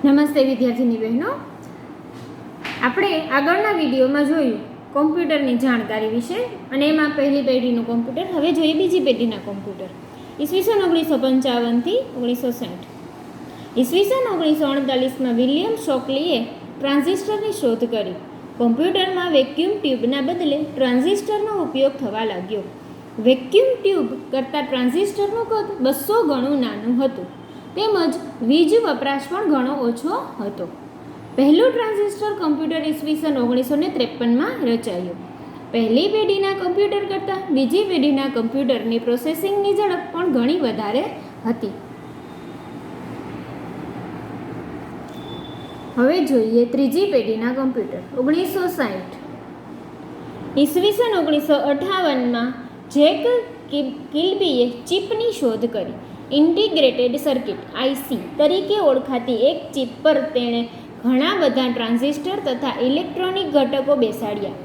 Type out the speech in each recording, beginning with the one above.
નમસ્તે વિદ્યાર્થીની બહેનો, આપણે આગળના વિડીયોમાં જોયું કોમ્પ્યુટરની જાણકારી વિશે અને એમાં પહેલી પેઢીનું કોમ્પ્યુટર. હવે જોઈએ બીજી પેઢીના કોમ્પ્યુટર. ઈસવીસન 1955થી 1960. ઈસવીસન 1948માં વિલિયમ શોકલીએ ટ્રાન્ઝિસ્ટરની શોધ કરી. કોમ્પ્યુટરમાં વેક્યુમ ટ્યુબના બદલે ટ્રાન્ઝિસ્ટરનો ઉપયોગ થવા લાગ્યો. વેક્યુમ ટ્યુબ કરતાં ટ્રાન્ઝિસ્ટરનું કદ 200 ગણું નાનું હતું તેમજ વીજ વપરાશ પણ ઘણો ઓછો હતો. પહેલું ટ્રાન્ઝિસ્ટર કમ્પ્યુટર ઈસવીસન 1953માં રચાયું. પહેલી પેઢીના કમ્પ્યુટર કરતાં બીજી પેઢીના કમ્પ્યુટરની પ્રોસેસિંગની ઝડપ પણ ઘણી વધારે હતી. હવે જોઈએ ત્રીજી પેઢીના કમ્પ્યુટર. 1960. ઈસવીસન 1958માં જેક કિલ્બીએ ચિપની શોધ કરી. ઇન્ટિગ્રેટેડ સર્કિટ આઈસી તરીકે ઓળખાતી એક ચિપ પર તેણે ઘણા બધા ટ્રાન્ઝિસ્ટર તથા ઇલેક્ટ્રોનિક ઘટકો બેસાડ્યા.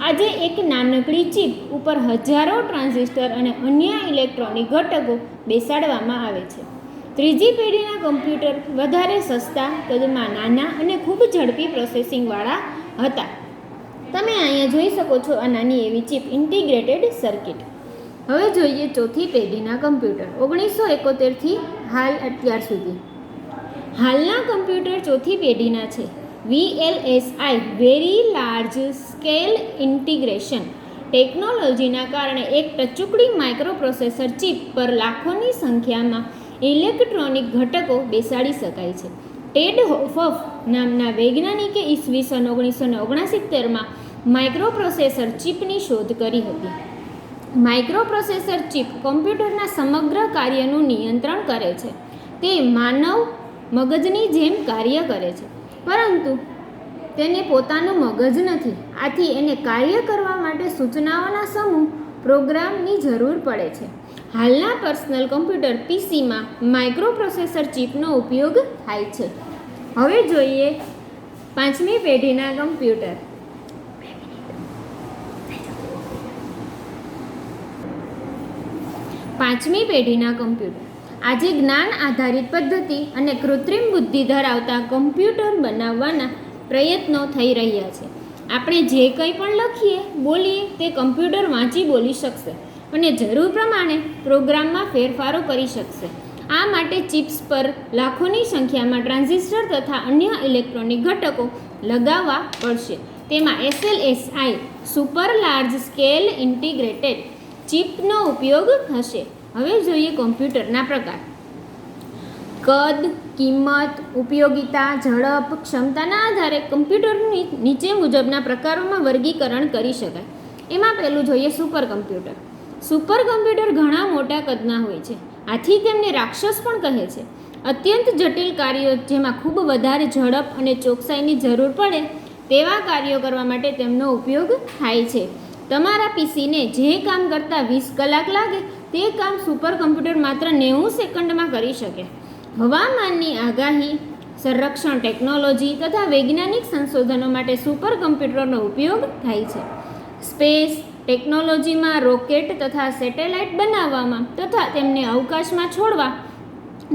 આજે એક નાનકડી ચિપ ઉપર હજારો ટ્રાન્ઝિસ્ટર અને અન્ય ઇલેક્ટ્રોનિક ઘટકો બેસાડવામાં આવે છે. ત્રીજી પેઢીના કમ્પ્યુટર વધારે સસ્તા, કદમાં નાના અને ખૂબ ઝડપી પ્રોસેસિંગવાળા હતા. તમે અહીંયા જોઈ શકો છો આ નાની એવી ચિપ ઇન્ટિગ્રેટેડ સર્કિટ. હવે જોઈએ ચોથી પેઢીના કમ્પ્યુટર 1971થી હાલ અત્યાર સુધી. હાલના કમ્પ્યુટર ચોથી પેઢીના છે. VLSI very large scale integration ટેકનોલોજીના કારણે એક ટચુકડી માઇક્રોપ્રોસેસર ચિપ પર લાખોની સંખ્યામાં ઇલેક્ટ્રોનિક ઘટકો બેસાડી શકાય છે. ટેડ હોફ નામના વૈજ્ઞાનિકે ઈસવીસન 1969માં માઇક્રોપ્રોસેસર ચિપની શોધ કરી હતી. માઇક્રોપ્રોસેસર ચિપ કમ્પ્યુટરના સમગ્ર કાર્યનું નિયંત્રણ કરે છે. તે માનવ મગજની જેમ કાર્ય કરે છે, પરંતુ તેને પોતાનું મગજ નથી. આથી એને કાર્ય કરવા માટે સૂચનાઓના સમૂહ પ્રોગ્રામની જરૂર પડે છે. હાલના પર્સનલ કમ્પ્યુટર પીસીમાં માઇક્રોપ્રોસેસર ચિપનો ઉપયોગ થાય છે. હવે જોઈએ પાંચમી પેઢીના કમ્પ્યુટર. પાંચમી પેઢીના કમ્પ્યુટર આજે જ્ઞાન આધારિત પદ્ધતિ અને કૃત્રિમ બુદ્ધિ ધરાવતા કમ્પ્યુટર બનાવવાના પ્રયત્નો થઈ રહ્યા છે. આપણે જે કંઈ પણ લખીએ, બોલીએ તે કમ્પ્યુટર વાંચી બોલી શકશે અને જરૂર પ્રમાણે પ્રોગ્રામમાં ફેરફારો કરી શકશે. આ માટે ચિપ્સ પર લાખોની સંખ્યામાં ટ્રાન્ઝિસ્ટર તથા અન્ય ઇલેક્ટ્રોનિક ઘટકો લગાવવા પડશે. તેમાં SLSI super large scale integrated ચિપનો ઉપયોગ થશે. હવે જોઈએ કોમ્પ્યુટરના પ્રકાર. કદ, કિંમત, ઉપયોગિતા, ઝડપ, ક્ષમતાના આધારે કમ્પ્યુટરની નીચે મુજબના પ્રકારોમાં વર્ગીકરણ કરી શકાય. એમાં પહેલું જોઈએ સુપર કમ્પ્યુટર. સુપર કમ્પ્યુટર ઘણા મોટા કદના હોય છે, આથી તેમને રાક્ષસ પણ કહે છે. અત્યંત જટિલ કાર્યો જેમાં ખૂબ વધારે ઝડપ અને ચોકસાઈની જરૂર પડે તેવા કાર્યો કરવા માટે તેમનો ઉપયોગ થાય છે. તમારા પીસીને જે કામ કરતાં 20 કલાક લાગે તે કામ સુપર કમ્પ્યુટર માત્ર 90 સેકન્ડમાં કરી શકે. હવામાનની આગાહી, સંરક્ષણ ટેકનોલોજી તથા વૈજ્ઞાનિક સંશોધનો માટે સુપર કમ્પ્યુટરનો ઉપયોગ થાય છે. સ્પેસ ટેકનોલોજીમાં રોકેટ તથા સેટેલાઇટ બનાવવામાં તથા તેમને અવકાશમાં છોડવા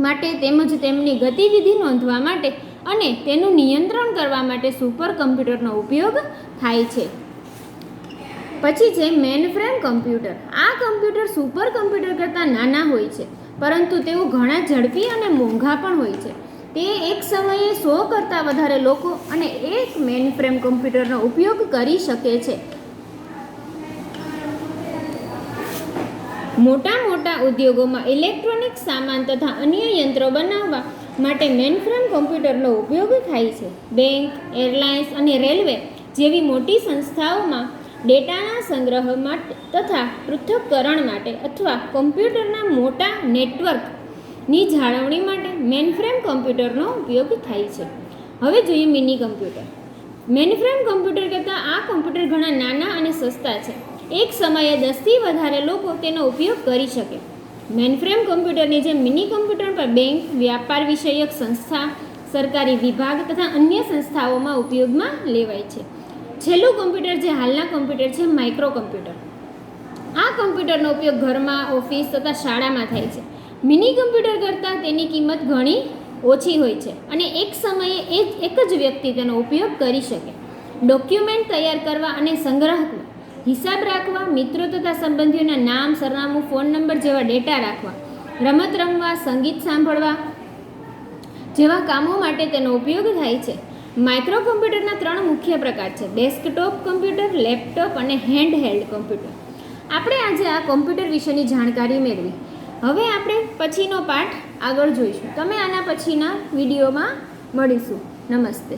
માટે તેમજ તેમની ગતિવિધિ નોંધવા માટે અને તેનું નિયંત્રણ કરવા માટે સુપર કમ્પ્યુટરનો ઉપયોગ થાય છે. પછી છે મેનફ્રેમ કમ્પ્યુટર. આ કમ્પ્યુટર સુપર કમ્પ્યુટર કરતાં નાના હોય છે, પરંતુ તેઓ ઘણા ઝડપી અને મોંઘા પણ હોય છે. તે એક સમયે 100 કરતાં વધારે લોકો અને એક મેનફ્રેમ કમ્પ્યુટરનો ઉપયોગ કરી શકે છે. મોટા મોટા ઉદ્યોગોમાં ઇલેક્ટ્રોનિક સામાન તથા અન્ય યંત્રો બનાવવા માટે મેનફ્રેમ કમ્પ્યુટરનો ઉપયોગ થાય છે. બેંક, એરલાઇન્સ અને રેલવે જેવી મોટી સંસ્થાઓમાં ડેટાના સંગ્રહ માટે તથા પૃથ્થકરણ માટે અથવા કમ્પ્યુટરના મોટા નેટવર્કની જાળવણી માટે મેનફ્રેમ કમ્પ્યુટરનો ઉપયોગ થાય છે. હવે જોઈએ મિની કમ્પ્યુટર. મેનફ્રેમ કમ્પ્યુટર કરતાં આ કમ્પ્યુટર ઘણા નાના અને સસ્તા છે. એક સમયે 10થી વધારે લોકો તેનો ઉપયોગ કરી શકે. મેનફ્રેમ કમ્પ્યુટરની જેમ મિની કમ્પ્યુટર પર બેંક, વ્યાપાર વિષયક સંસ્થા, સરકારી વિભાગ તથા અન્ય સંસ્થાઓમાં ઉપયોગમાં લેવાય છે. છેલ્લું કમ્પ્યુટર જે હાલના કમ્પ્યુટર છે માઇક્રો કમ્પ્યુટર. આ કમ્પ્યુટરનો ઉપયોગ ઘરમાં, ઓફિસ તથા શાળામાં થાય છે. મિની કમ્પ્યુટર કરતાં તેની કિંમત ઘણી ઓછી હોય છે અને એક સમયે એક જ વ્યક્તિ તેનો ઉપયોગ કરી શકે. ડોક્યુમેન્ટ તૈયાર કરવા અને સંગ્રહવા, હિસાબ રાખવા, મિત્રો તથા સંબંધીઓના નામ, સરનામું, ફોન નંબર જેવા ડેટા રાખવા, રમત રમવા, સંગીત સાંભળવા જેવા કામો માટે તેનો ઉપયોગ થાય છે. માઇક્રો કમ્પ્યુટરના 3 મુખ્ય પ્રકાર છે: ડેસ્કટોપ કમ્પ્યુટર, લેપટોપ અને હેન્ડહેલ્ડ કમ્પ્યુટર. આપણે આજે આ કમ્પ્યુટર વિશેની જાણકારી મેળવી. હવે આપણે પછીનો પાઠ આગળ જોઈશું. તમે આના પછીના વિડીયોમાં મળીશું. નમસ્તે.